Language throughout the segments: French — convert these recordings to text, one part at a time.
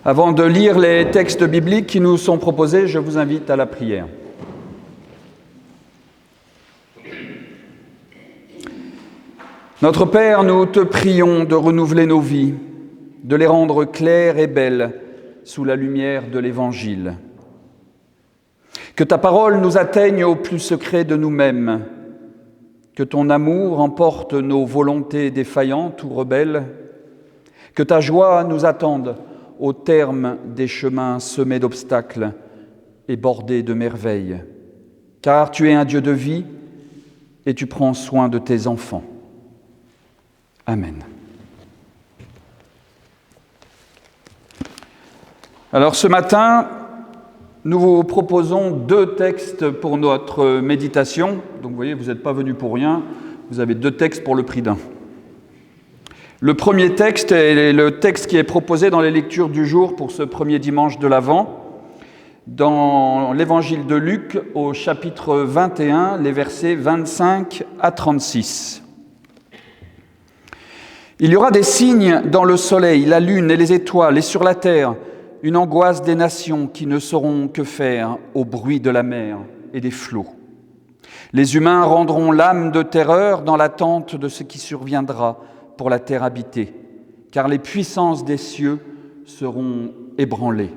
Avant de lire les textes bibliques qui nous sont proposés, je vous invite à la prière. Notre Père, nous te prions de renouveler nos vies, de les rendre claires et belles sous la lumière de l'Évangile. Que ta parole nous atteigne au plus secret de nous-mêmes, que ton amour emporte nos volontés défaillantes ou rebelles, que ta joie nous attende au terme des chemins semés d'obstacles et bordés de merveilles, car tu es un Dieu de vie et tu prends soin de tes enfants. Amen. Alors ce matin, nous vous proposons 2 textes pour notre méditation. Donc vous voyez, vous n'êtes pas venus pour rien, vous avez 2 textes pour le prix d'un. Le premier texte est le texte qui est proposé dans les lectures du jour pour ce premier dimanche de l'Avent, dans l'Évangile de Luc au chapitre 21, les versets 25 à 36. Il y aura des signes dans le soleil, la lune et les étoiles, et sur la terre, une angoisse des nations qui ne sauront que faire au bruit de la mer et des flots. Les humains rendront l'âme de terreur dans l'attente de ce qui surviendra pour la terre habitée, car les puissances des cieux seront ébranlées.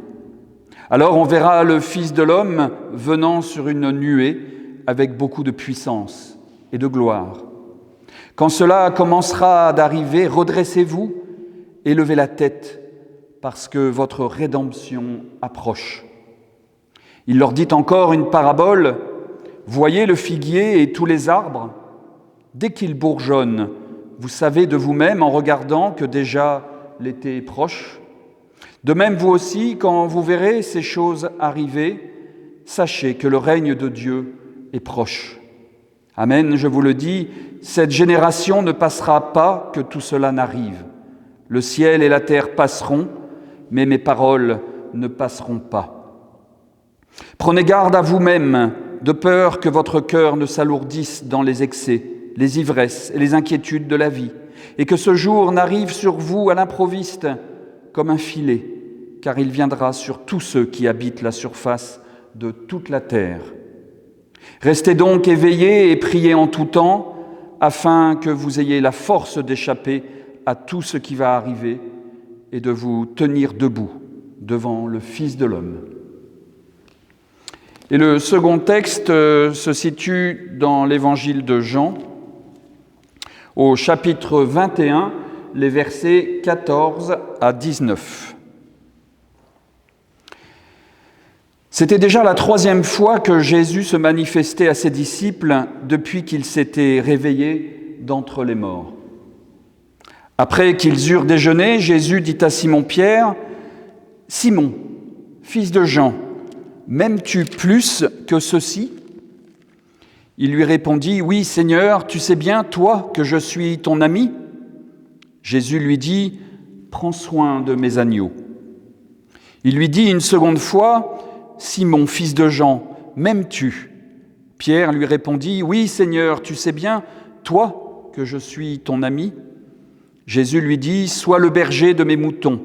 Alors on verra le Fils de l'homme venant sur une nuée avec beaucoup de puissance et de gloire. Quand cela commencera d'arriver, redressez-vous et levez la tête, parce que votre rédemption approche. Il leur dit encore une parabole. Voyez le figuier et tous les arbres. Dès qu'ils bourgeonnent, vous savez de vous-même en regardant que déjà l'été est proche. De même, vous aussi, quand vous verrez ces choses arriver, sachez que le règne de Dieu est proche. Amen, je vous le dis, cette génération ne passera pas que tout cela n'arrive. Le ciel et la terre passeront, mais mes paroles ne passeront pas. Prenez garde à vous-même, de peur que votre cœur ne s'alourdisse dans les excès, les ivresses et les inquiétudes de la vie, et que ce jour n'arrive sur vous à l'improviste comme un filet, car il viendra sur tous ceux qui habitent la surface de toute la terre. Restez donc éveillés et priez en tout temps, afin que vous ayez la force d'échapper à tout ce qui va arriver et de vous tenir debout devant le Fils de l'homme. Et le second texte se situe dans l'Évangile de Jean, au chapitre 21, les versets 14 à 19. C'était déjà la 3e fois que Jésus se manifestait à ses disciples depuis qu'il s'était réveillé d'entre les morts. Après qu'ils eurent déjeuné, Jésus dit à Simon-Pierre, « Simon, fils de Jean, m'aimes-tu plus que ceux-ci » Il lui répondit, « Oui, Seigneur, tu sais bien, toi, que je suis ton ami. » Jésus lui dit, « Prends soin de mes agneaux. » Il lui dit une seconde fois, « Simon, fils de Jean, m'aimes-tu » Pierre lui répondit, « Oui, Seigneur, tu sais bien, toi, que je suis ton ami. » Jésus lui dit, « Sois le berger de mes moutons. »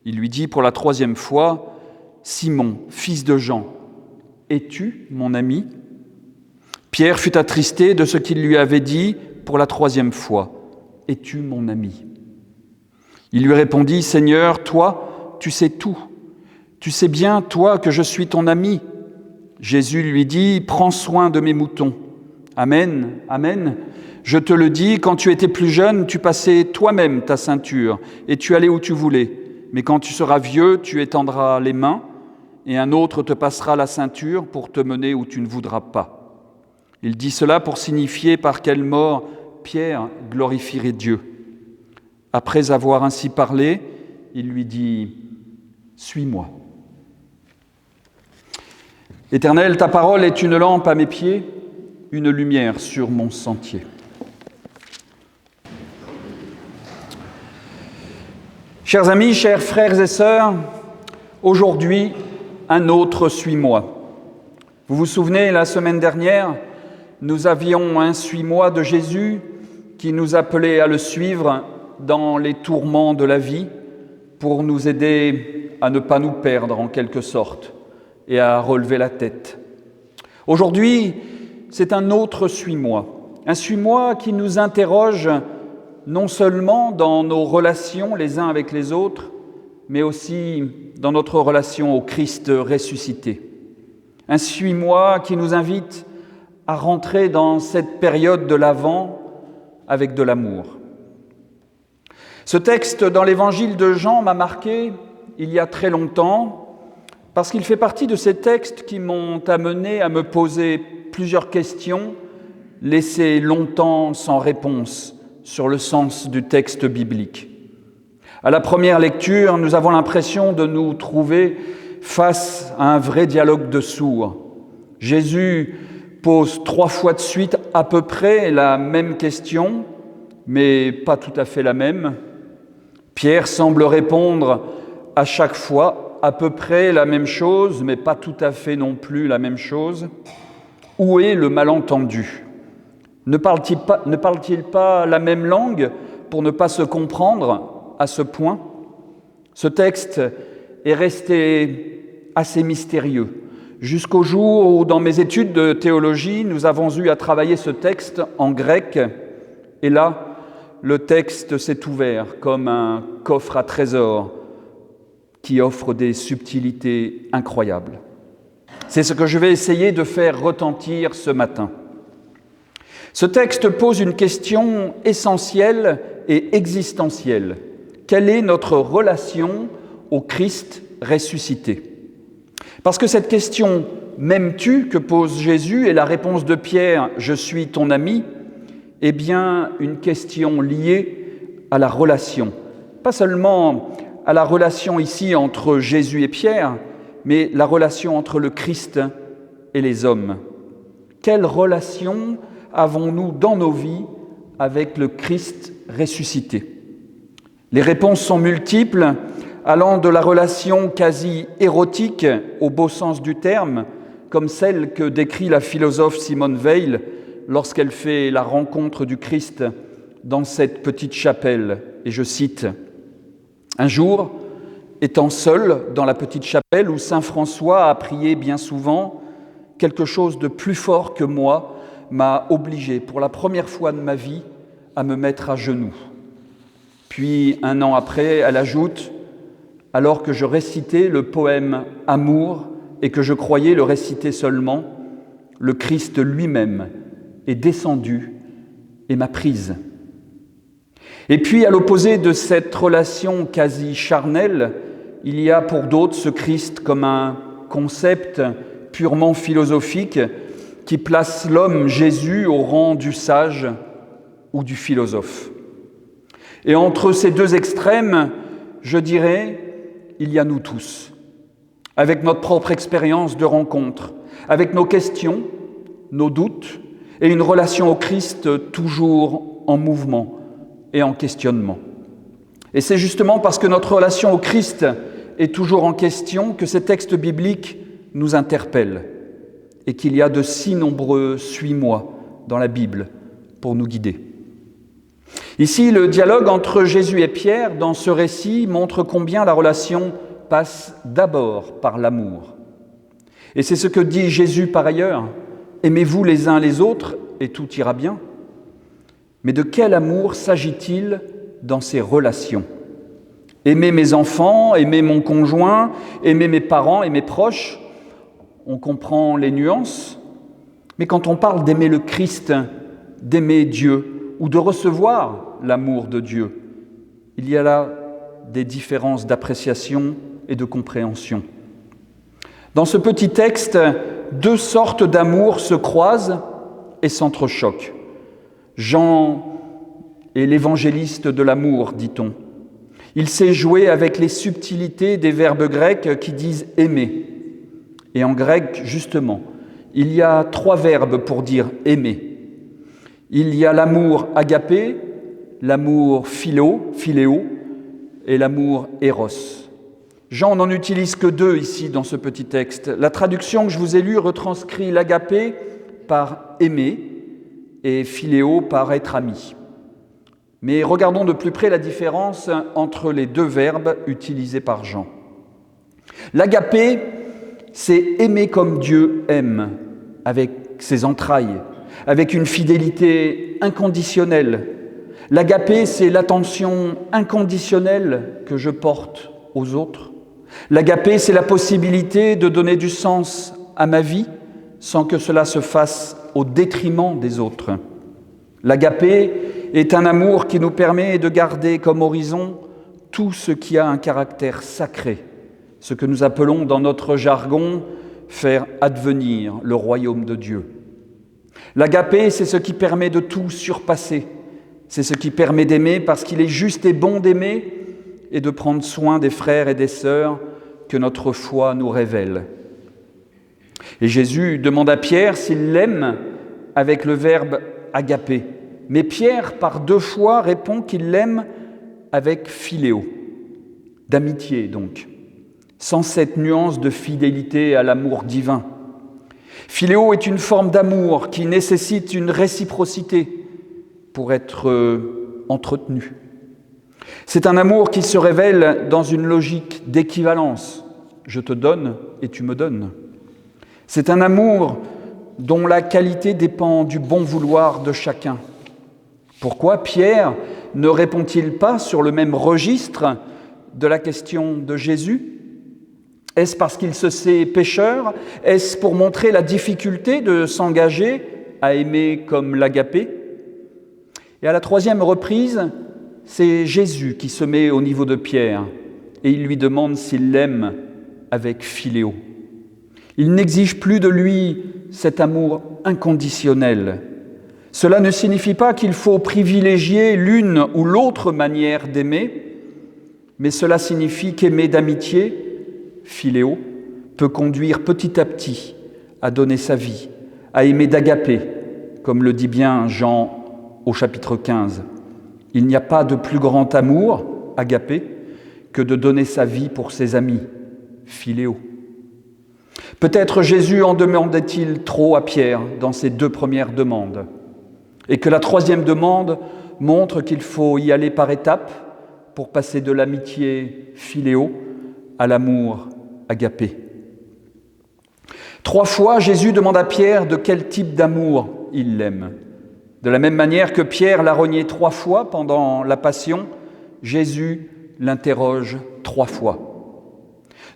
Il lui dit pour la 3e fois, « Simon, fils de Jean, es-tu mon ami ?» Pierre fut attristé de ce qu'il lui avait dit pour la 3e fois, « Es-tu mon ami ?» Il lui répondit, « Seigneur, toi, tu sais tout. Tu sais bien, toi, que je suis ton ami. » Jésus lui dit, « Prends soin de mes moutons. Amen, amen. Je te le dis, quand tu étais plus jeune, tu passais toi-même ta ceinture et tu allais où tu voulais. Mais quand tu seras vieux, tu étendras les mains et un autre te passera la ceinture pour te mener où tu ne voudras pas. » Il dit cela pour signifier par quelle mort Pierre glorifierait Dieu. Après avoir ainsi parlé, il lui dit « Suis-moi. » Éternel, ta parole est une lampe à mes pieds, une lumière sur mon sentier. Chers amis, chers frères et sœurs, aujourd'hui, un autre suis-moi. Vous vous souvenez, la semaine dernière, nous avions un suis-moi de Jésus qui nous appelait à le suivre dans les tourments de la vie pour nous aider à ne pas nous perdre en quelque sorte et à relever la tête. Aujourd'hui, c'est un autre suis-moi, un suis-moi qui nous interroge non seulement dans nos relations les uns avec les autres, mais aussi dans notre relation au Christ ressuscité. Un suis-moi qui nous invite à rentrer dans cette période de l'Avent avec de l'amour. Ce texte dans l'Évangile de Jean m'a marqué il y a très longtemps parce qu'il fait partie de ces textes qui m'ont amené à me poser plusieurs questions laissées longtemps sans réponse sur le sens du texte biblique. À la première lecture, nous avons l'impression de nous trouver face à un vrai dialogue de sourds. Jésus pose 3 fois de suite à peu près la même question, mais pas tout à fait la même. Pierre semble répondre à chaque fois à peu près la même chose, mais pas tout à fait non plus la même chose. Où est le malentendu ? Ne parle-t-il pas la même langue pour ne pas se comprendre à ce point ? Ce texte est resté assez mystérieux, jusqu'au jour où, dans mes études de théologie, nous avons eu à travailler ce texte en grec, et là, le texte s'est ouvert comme un coffre à trésors qui offre des subtilités incroyables. C'est ce que je vais essayer de faire retentir ce matin. Ce texte pose une question essentielle et existentielle. Quelle est notre relation au Christ ressuscité ? Parce que cette question « m'aimes-tu » que pose Jésus et la réponse de Pierre « je suis ton ami » est bien une question liée à la relation. Pas seulement à la relation ici entre Jésus et Pierre, mais la relation entre le Christ et les hommes. Quelle relation avons-nous dans nos vies avec le Christ ressuscité ? Les réponses sont multiples, allant de la relation quasi érotique au beau sens du terme, comme celle que décrit la philosophe Simone Weil lorsqu'elle fait la rencontre du Christ dans cette petite chapelle. Et je cite, « Un jour, étant seul dans la petite chapelle où saint François a prié bien souvent, quelque chose de plus fort que moi m'a obligé, pour la première fois de ma vie, à me mettre à genoux. » Puis, 1 an après, elle ajoute « Alors que je récitais le poème « Amour » et que je croyais le réciter seulement, le Christ lui-même est descendu et m'a prise. » Et puis, à l'opposé de cette relation quasi charnelle, il y a pour d'autres ce Christ comme un concept purement philosophique qui place l'homme Jésus au rang du sage ou du philosophe. Et entre ces deux extrêmes, je dirais, il y a nous tous, avec notre propre expérience de rencontre, avec nos questions, nos doutes, et une relation au Christ toujours en mouvement et en questionnement. Et c'est justement parce que notre relation au Christ est toujours en question que ces textes bibliques nous interpellent et qu'il y a de si nombreux « suis-moi » dans la Bible pour nous guider. Ici, le dialogue entre Jésus et Pierre dans ce récit montre combien la relation passe d'abord par l'amour. Et c'est ce que dit Jésus par ailleurs, « Aimez-vous les uns les autres et tout ira bien ». Mais de quel amour s'agit-il dans ces relations ? Aimer mes enfants, aimer mon conjoint, aimer mes parents et mes proches, on comprend les nuances, mais quand on parle d'aimer le Christ, d'aimer Dieu ou de recevoir l'amour de Dieu, il y a là des différences d'appréciation et de compréhension. Dans ce petit texte, 2 sortes d'amour se croisent et s'entrechoquent. Jean est l'évangéliste de l'amour, dit-on. Il sait jouer avec les subtilités des verbes grecs qui disent « aimer ». Et en grec, justement, il y a 3 verbes pour dire « aimer ». Il y a l'amour agapé, l'amour philéo, et l'amour éros. Jean n'en utilise que 2 ici dans ce petit texte. La traduction que je vous ai lue retranscrit l'agapé par « aimer » et philéo par « être ami ». Mais regardons de plus près la différence entre les 2 verbes utilisés par Jean. L'agapé, c'est aimer comme Dieu aime, avec ses entrailles, avec une fidélité inconditionnelle. L'agapé, c'est l'attention inconditionnelle que je porte aux autres. L'agapé, c'est la possibilité de donner du sens à ma vie sans que cela se fasse au détriment des autres. L'agapé est un amour qui nous permet de garder comme horizon tout ce qui a un caractère sacré, ce que nous appelons dans notre jargon faire advenir le royaume de Dieu. L'agapé, c'est ce qui permet de tout surpasser, c'est ce qui permet d'aimer parce qu'il est juste et bon d'aimer et de prendre soin des frères et des sœurs que notre foi nous révèle. Et Jésus demande à Pierre s'il l'aime avec le verbe agapé. Mais Pierre, par 2 fois, répond qu'il l'aime avec philéo, d'amitié donc, sans cette nuance de fidélité à l'amour divin. Philéo est une forme d'amour qui nécessite une réciprocité pour être entretenu. C'est un amour qui se révèle dans une logique d'équivalence. Je te donne et tu me donnes. C'est un amour dont la qualité dépend du bon vouloir de chacun. Pourquoi Pierre ne répond-il pas sur le même registre de la question de Jésus ? Est-ce parce qu'il se sait pécheur ? Est-ce pour montrer la difficulté de s'engager à aimer comme l'agapé ? Et à la 3e reprise, c'est Jésus qui se met au niveau de Pierre et il lui demande s'il l'aime avec philéo. Il n'exige plus de lui cet amour inconditionnel. Cela ne signifie pas qu'il faut privilégier l'une ou l'autre manière d'aimer, mais cela signifie qu'aimer d'amitié, philéo, peut conduire petit à petit à donner sa vie, à aimer d'agapé, comme le dit bien Jean au chapitre 15. Il n'y a pas de plus grand amour, agapé, que de donner sa vie pour ses amis, philéo. Peut-être Jésus en demandait-il trop à Pierre dans ses 2 premières demandes, et que la 3e demande montre qu'il faut y aller par étapes pour passer de l'amitié philéo à l'amour agapé. 3 fois, Jésus demande à Pierre de quel type d'amour il l'aime. De la même manière que Pierre l'a renié 3 fois pendant la Passion, Jésus l'interroge 3 fois.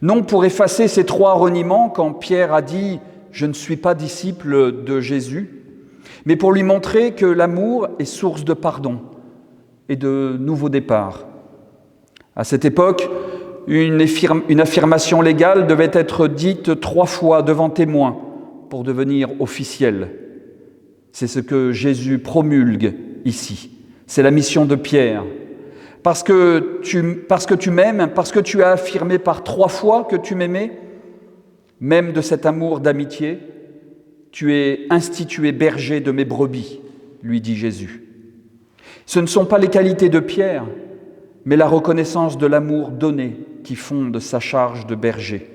Non pour effacer ces 3 reniements quand Pierre a dit « Je ne suis pas disciple de Jésus », mais pour lui montrer que l'amour est source de pardon et de nouveau départ. À cette époque, une affirmation légale devait être dite 3 fois devant témoins pour devenir officielle. C'est ce que Jésus promulgue ici. C'est la mission de Pierre. Parce que tu m'aimes, parce que tu as affirmé par 3 fois que tu m'aimais, même de cet amour d'amitié, tu es institué berger de mes brebis, lui dit Jésus. Ce ne sont pas les qualités de Pierre, mais la reconnaissance de l'amour donné qui fonde sa charge de berger.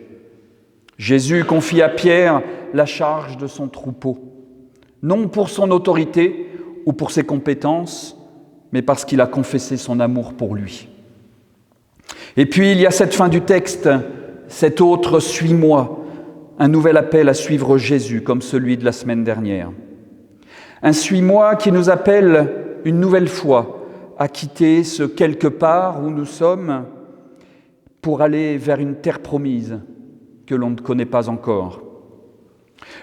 Jésus confie à Pierre la charge de son troupeau, non pour son autorité ou pour ses compétences, mais parce qu'il a confessé son amour pour lui. Et puis il y a cette fin du texte, cet autre « suis-moi », un nouvel appel à suivre Jésus comme celui de la semaine dernière. Un « suis-moi » qui nous appelle une nouvelle fois à quitter ce quelque part où nous sommes pour aller vers une terre promise que l'on ne connaît pas encore.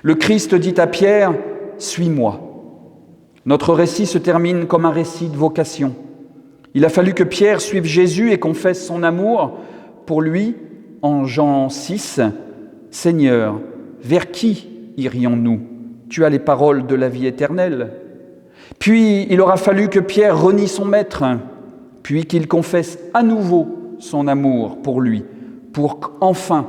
Le Christ dit à Pierre « suis-moi ». Notre récit se termine comme un récit de vocation. Il a fallu que Pierre suive Jésus et confesse son amour pour lui en Jean 6. « Seigneur, vers qui irions-nous ? Tu as les paroles de la vie éternelle. » Puis il aura fallu que Pierre renie son maître, puis qu'il confesse à nouveau son amour pour lui, pour qu'enfin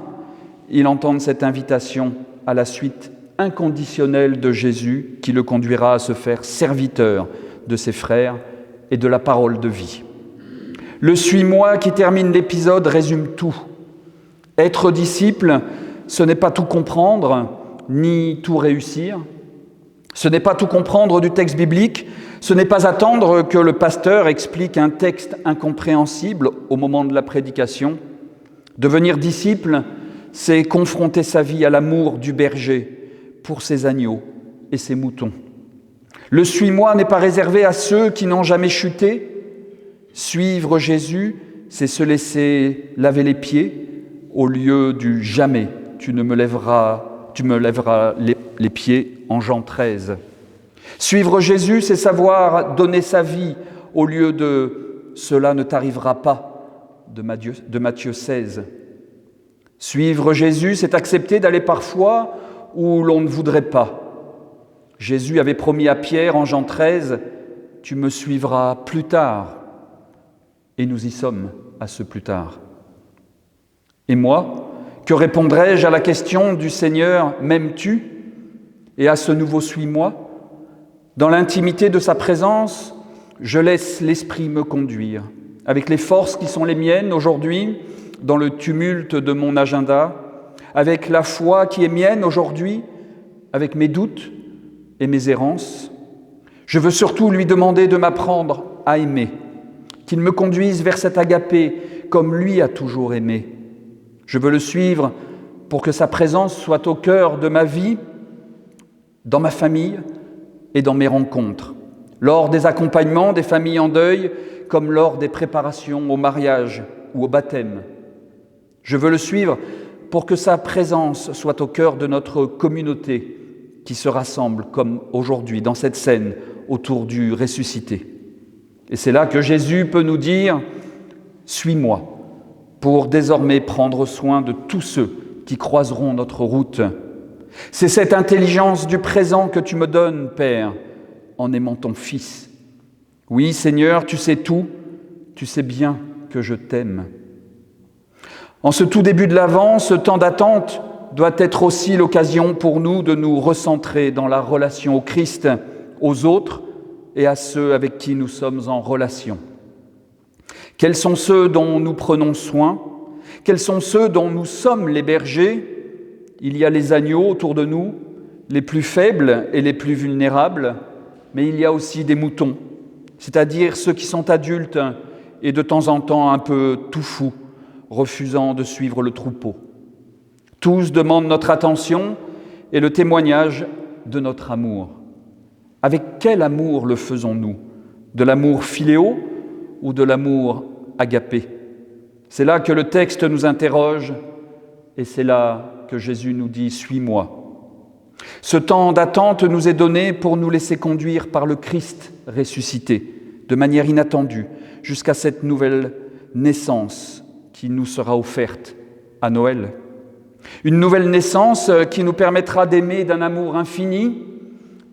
il entende cette invitation à la suite inconditionnelle de Jésus qui le conduira à se faire serviteur de ses frères et de la parole de vie. Le « suis-moi » qui termine l'épisode résume tout. Être disciple, ce n'est pas tout comprendre, ni tout réussir. Ce n'est pas tout comprendre du texte biblique, ce n'est pas attendre que le pasteur explique un texte incompréhensible au moment de la prédication. Devenir disciple, c'est confronter sa vie à l'amour du berger pour ses agneaux et ses moutons. Le « suis-moi » n'est pas réservé à ceux qui n'ont jamais chuté. Suivre Jésus, c'est se laisser laver les pieds au lieu du « jamais, tu me lèveras les pieds » en Jean 13. Suivre Jésus, c'est savoir donner sa vie au lieu de « cela ne t'arrivera pas » de Matthieu 16. Suivre Jésus, c'est accepter d'aller parfois où l'on ne voudrait pas. Jésus avait promis à Pierre en Jean 13 « Tu me suivras plus tard ». Et nous y sommes à ce plus tard. Et moi, que répondrai-je à la question du Seigneur « M'aimes-tu » et à ce nouveau « Suis-moi » ? Dans l'intimité de sa présence, je laisse l'Esprit me conduire, avec les forces qui sont les miennes aujourd'hui, dans le tumulte de mon agenda, avec la foi qui est mienne aujourd'hui, avec mes doutes et mes errances. Je veux surtout lui demander de m'apprendre à aimer, qu'il me conduise vers cet agapé comme lui a toujours aimé. Je veux le suivre pour que sa présence soit au cœur de ma vie, dans ma famille et dans mes rencontres, lors des accompagnements des familles en deuil, comme lors des préparations au mariage ou au baptême. Je veux le suivre pour que sa présence soit au cœur de notre communauté qui se rassemble, comme aujourd'hui, dans cette scène, autour du ressuscité. Et c'est là que Jésus peut nous dire « Suis-moi » pour désormais prendre soin de tous ceux qui croiseront notre route. C'est cette intelligence du présent que tu me donnes, Père, en aimant ton Fils. Oui, Seigneur, tu sais tout, tu sais bien que je t'aime. En ce tout début de l'Avent, ce temps d'attente doit être aussi l'occasion pour nous de nous recentrer dans la relation au Christ, aux autres et à ceux avec qui nous sommes en relation. Quels sont ceux dont nous prenons soin ? Quels sont ceux dont nous sommes les bergers ? Il y a les agneaux autour de nous, les plus faibles et les plus vulnérables, mais il y a aussi des moutons, c'est-à-dire ceux qui sont adultes et de temps en temps un peu tout fous, refusant de suivre le troupeau. Tous demandent notre attention et le témoignage de notre amour. Avec quel amour le faisons-nous ? De l'amour philéo ou de l'amour agapé ? C'est là que le texte nous interroge et c'est là que Jésus nous dit « Suis-moi ». Ce temps d'attente nous est donné pour nous laisser conduire par le Christ ressuscité, de manière inattendue, jusqu'à cette nouvelle naissance qui nous sera offerte à Noël. Une nouvelle naissance qui nous permettra d'aimer d'un amour infini,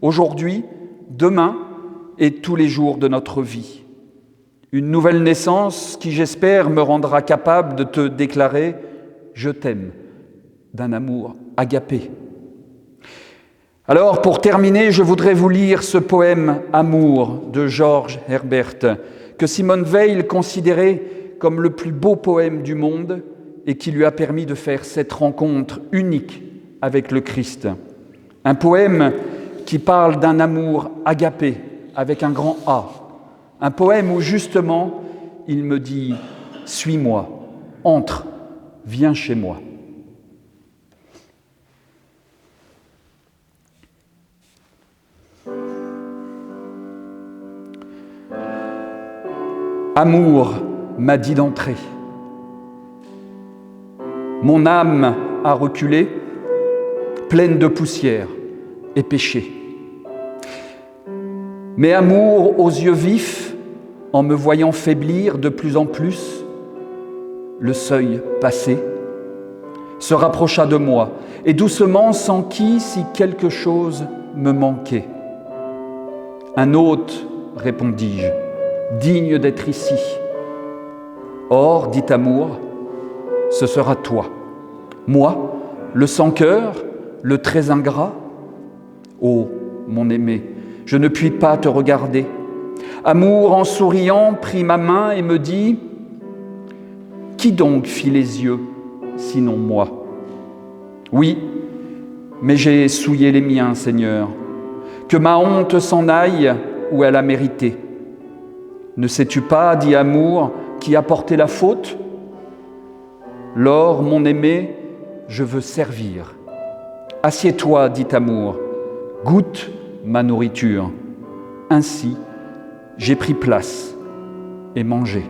aujourd'hui, demain et tous les jours de notre vie. Une nouvelle naissance qui, j'espère, me rendra capable de te déclarer « Je t'aime » d'un amour agapé. Alors, pour terminer, je voudrais vous lire ce poème « Amour » de George Herbert, que Simone Weil considérait comme le plus beau poème du monde et qui lui a permis de faire cette rencontre unique avec le Christ. Un poème qui parle d'un amour agapé, avec un grand A. Un poème où justement, il me dit « Suis-moi, entre, viens chez moi ». Amour m'a dit d'entrer. Mon âme a reculé, pleine de poussière et péché. Mais amour aux yeux vifs, en me voyant faiblir de plus en plus, le seuil passé, se rapprocha de moi et doucement s'enquit si quelque chose me manquait. Un hôte, répondis-je, digne d'être ici. Or, dit amour, ce sera toi. Moi, le sans-cœur, le très ingrat. Ô, mon aimé, je ne puis pas te regarder. Amour, en souriant, prit ma main et me dit « Qui donc fit les yeux, sinon moi ?» Oui, mais j'ai souillé les miens, Seigneur. Que ma honte s'en aille où elle a mérité. Ne sais-tu pas, dit Amour, qui a porté la faute ? Lors, mon aimé, je veux servir. Assieds-toi, dit Amour, goûte ma nourriture. Ainsi, j'ai pris place et mangé.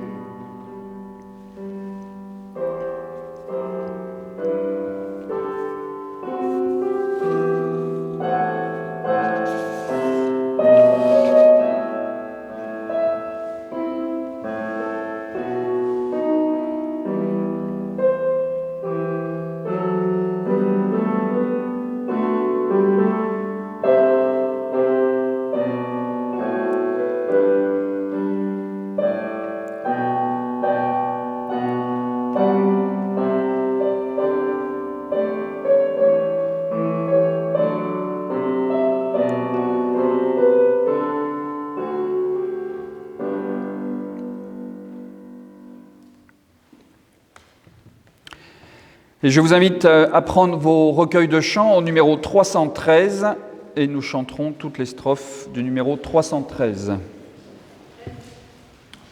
Et je vous invite à prendre vos recueils de chants au numéro 313 et nous chanterons toutes les strophes du numéro 313.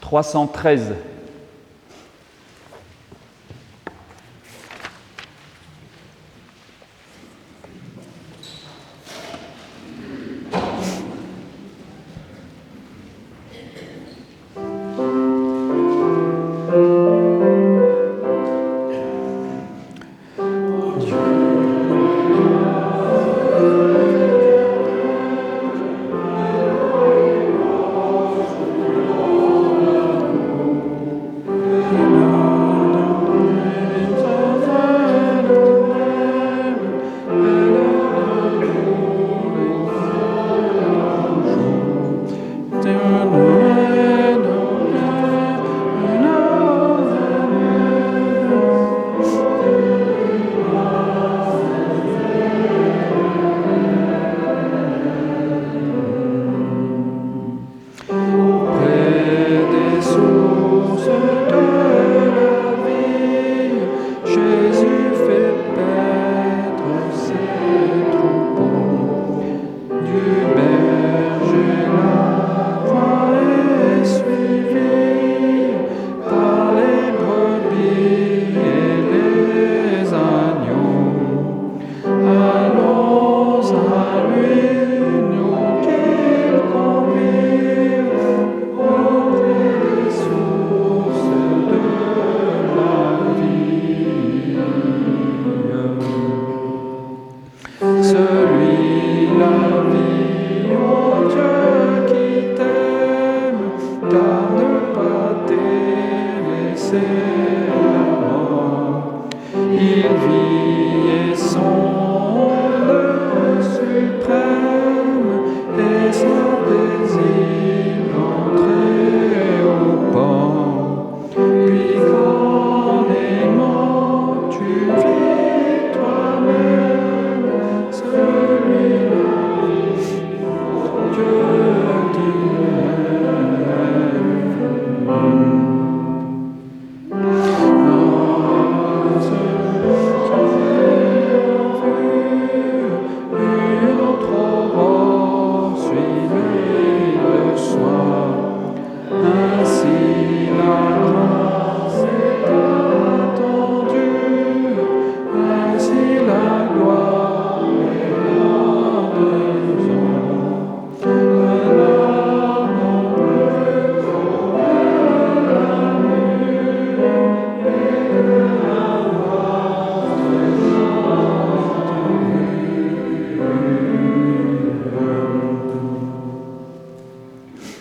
313. Il vit